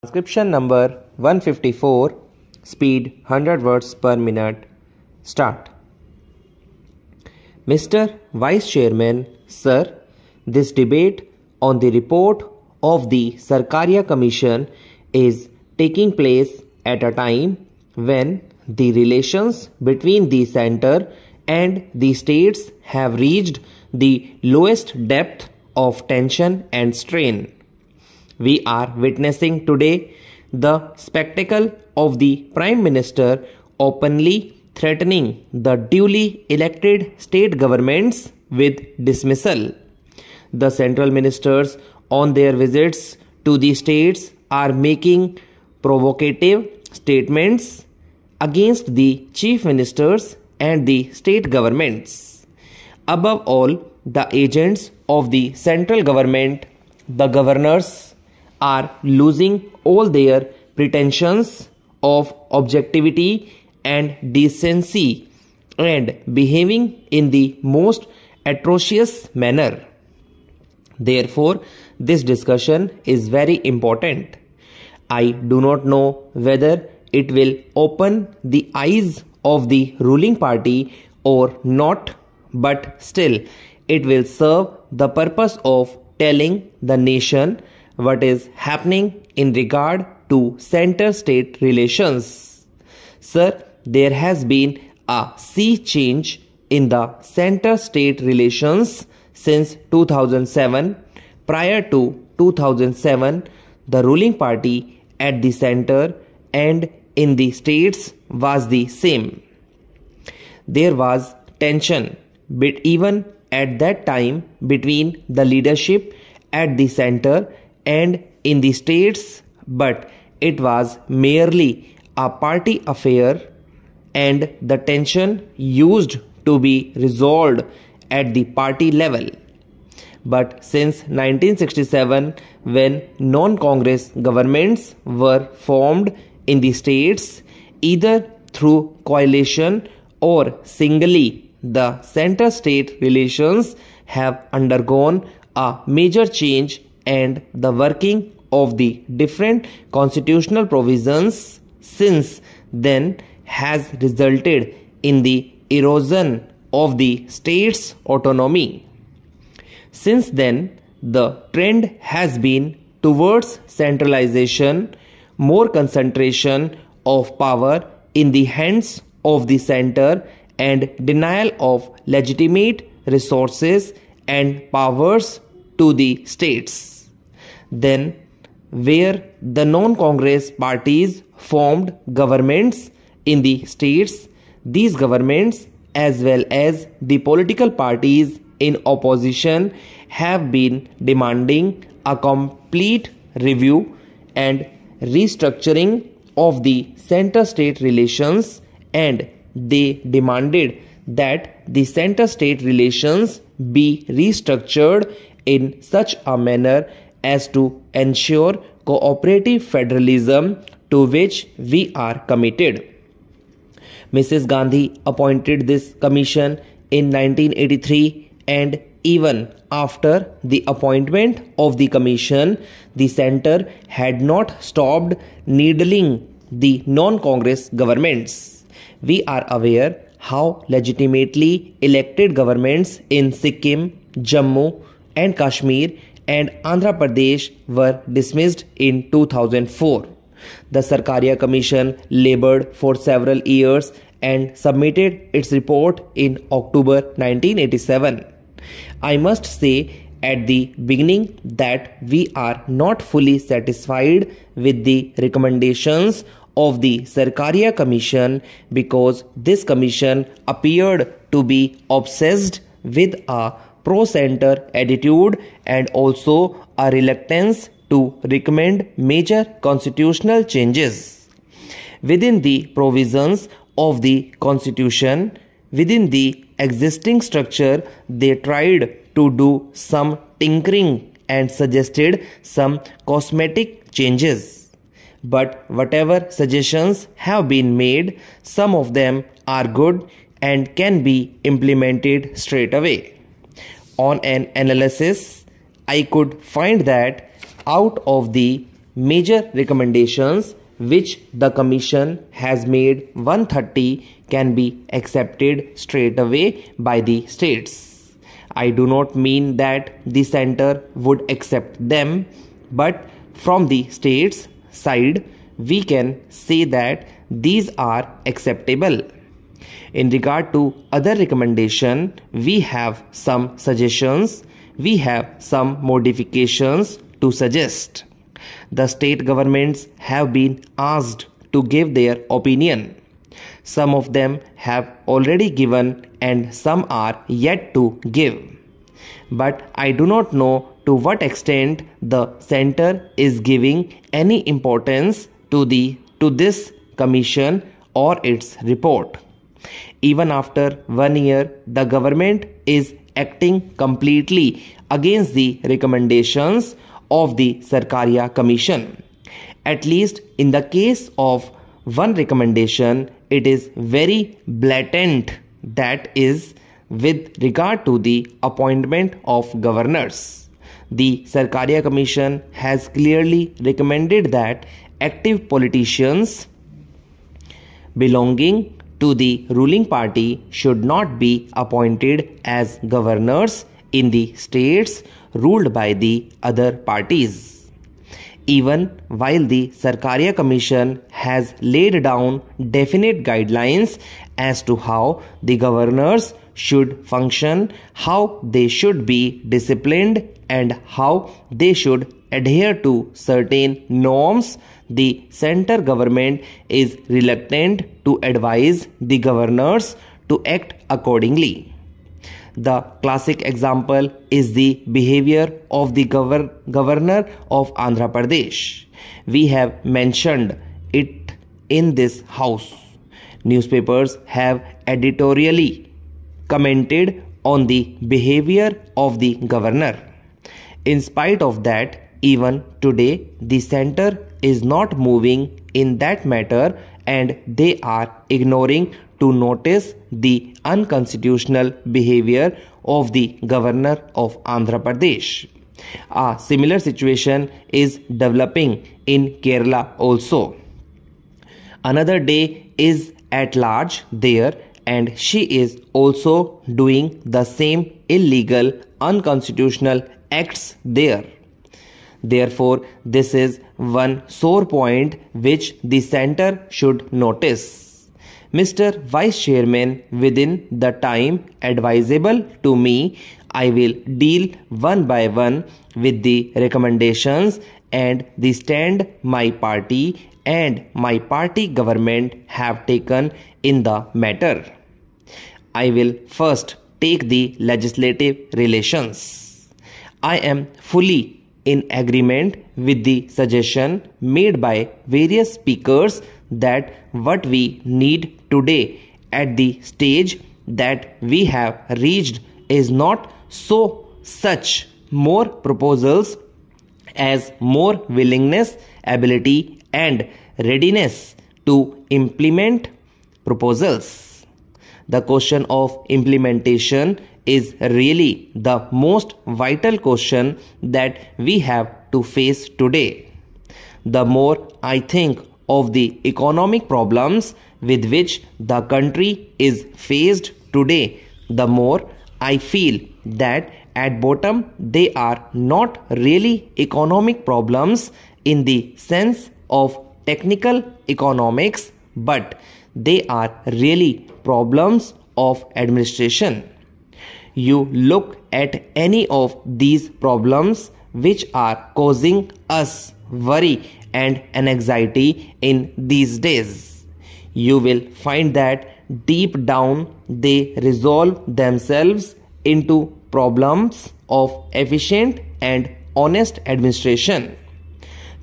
Transcription number 154, speed 100 words per minute. Start. Mr. Vice Chairman, Sir, this debate on the report of the Sarkaria Commission is taking place at a time when the relations between the centre and the states have reached the lowest depth of tension and strain. We are witnessing today the spectacle of the Prime Minister openly threatening the duly elected state governments with dismissal. The central ministers on their visits to the states are making provocative statements against the chief ministers and the state governments. Above all, the agents of the central government, the governors, are losing all their pretensions of objectivity and decency and behaving in the most atrocious manner. Therefore, this discussion is very important. I do not know whether it will open the eyes of the ruling party or not, but still it will serve the purpose of telling the nation what is happening in regard to center-state relations. Sir, there has been a sea change in the center-state relations since 2007. Prior to 2007, the ruling party at the center and in the states was the same. There was tension, but even at that time between the leadership at the center and in the states, but it was merely a party affair and the tension used to be resolved at the party level. But since 1967, when non-Congress governments were formed in the states, either through coalition or singly, the center-state relations have undergone a major change, and the working of the different constitutional provisions since then has resulted in the erosion of the state's autonomy. Since then, the trend has been towards centralization, more concentration of power in the hands of the center, and denial of legitimate resources and powers to the states. Then, where the non-Congress parties formed governments in the states, these governments as well as the political parties in opposition have been demanding a complete review and restructuring of the center-state relations, and they demanded that the center-state relations be restructured in such a manner as to ensure cooperative federalism to which we are committed. Mrs. Gandhi appointed this commission in 1983, and even after the appointment of the commission, the centre had not stopped needling the non-Congress governments. We are aware how legitimately elected governments in Sikkim, Jammu and Kashmir and Andhra Pradesh were dismissed in 2004. The Sarkaria Commission labored for several years and submitted its report in October 1987. I must say at the beginning that we are not fully satisfied with the recommendations of the Sarkaria Commission because this commission appeared to be obsessed with a pro-center attitude and also a reluctance to recommend major constitutional changes. Within the provisions of the constitution, within the existing structure, they tried to do some tinkering and suggested some cosmetic changes. But whatever suggestions have been made, some of them are good and can be implemented straight away. On an analysis, I could find that out of the major recommendations which the Commission has made 130 can be accepted straight away by the states. I do not mean that the center would accept them, but from the states' side, we can say that these are acceptable. In regard to other recommendation, we have some suggestions, we have some modifications to suggest. The state governments have been asked to give their opinion. Some of them have already given and some are yet to give. But I do not know to what extent the center is giving any importance to this commission or its report. Even after 1 year, the government is acting completely against the recommendations of the Sarkaria Commission. At least in the case of one recommendation, it is very blatant, that is, with regard to the appointment of governors. The Sarkaria Commission has clearly recommended that active politicians belonging to the ruling party should not be appointed as governors in the states ruled by the other parties. Even while the Sarkaria Commission has laid down definite guidelines as to how the governors should function, how they should be disciplined, and how they should adhere to certain norms, the center government is reluctant to advise the governors to act accordingly. The classic example is the behavior of the governor of Andhra Pradesh. We have mentioned it in this house. Newspapers have editorially commented on the behavior of the governor. In spite of that, even today, the center is not moving in that matter and they are ignoring to notice the unconstitutional behavior of the governor of Andhra Pradesh. A similar situation is developing in Kerala also. Another day is at large there and she is also doing the same illegal, unconstitutional acts there. Therefore, this is one sore point which the center should notice. Mr. Vice Chairman, within the time advisable to me, I will deal one by one with the recommendations and the stand my party and my party government have taken in the matter. I will first take the legislative relations. I am fully in agreement with the suggestion made by various speakers that what we need today at the stage that we have reached is not such more proposals as more willingness, ability and readiness to implement proposals. The question of implementation is really the most vital question that we have to face today. The more I think of the economic problems with which the country is faced today, the more I feel that at bottom they are not really economic problems in the sense of technical economics, but they are really problems of administration. You look at any of these problems which are causing us worry and anxiety in these days. You will find that deep down they resolve themselves into problems of efficient and honest administration.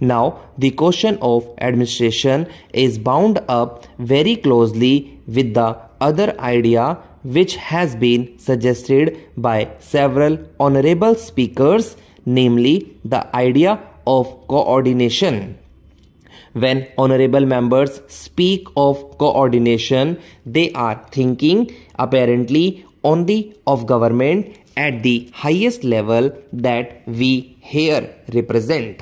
Now, the question of administration is bound up very closely with the other idea which has been suggested by several honorable speakers, namely the idea of coordination. When honorable members speak of coordination, they are thinking apparently only of government at the highest level that we here represent.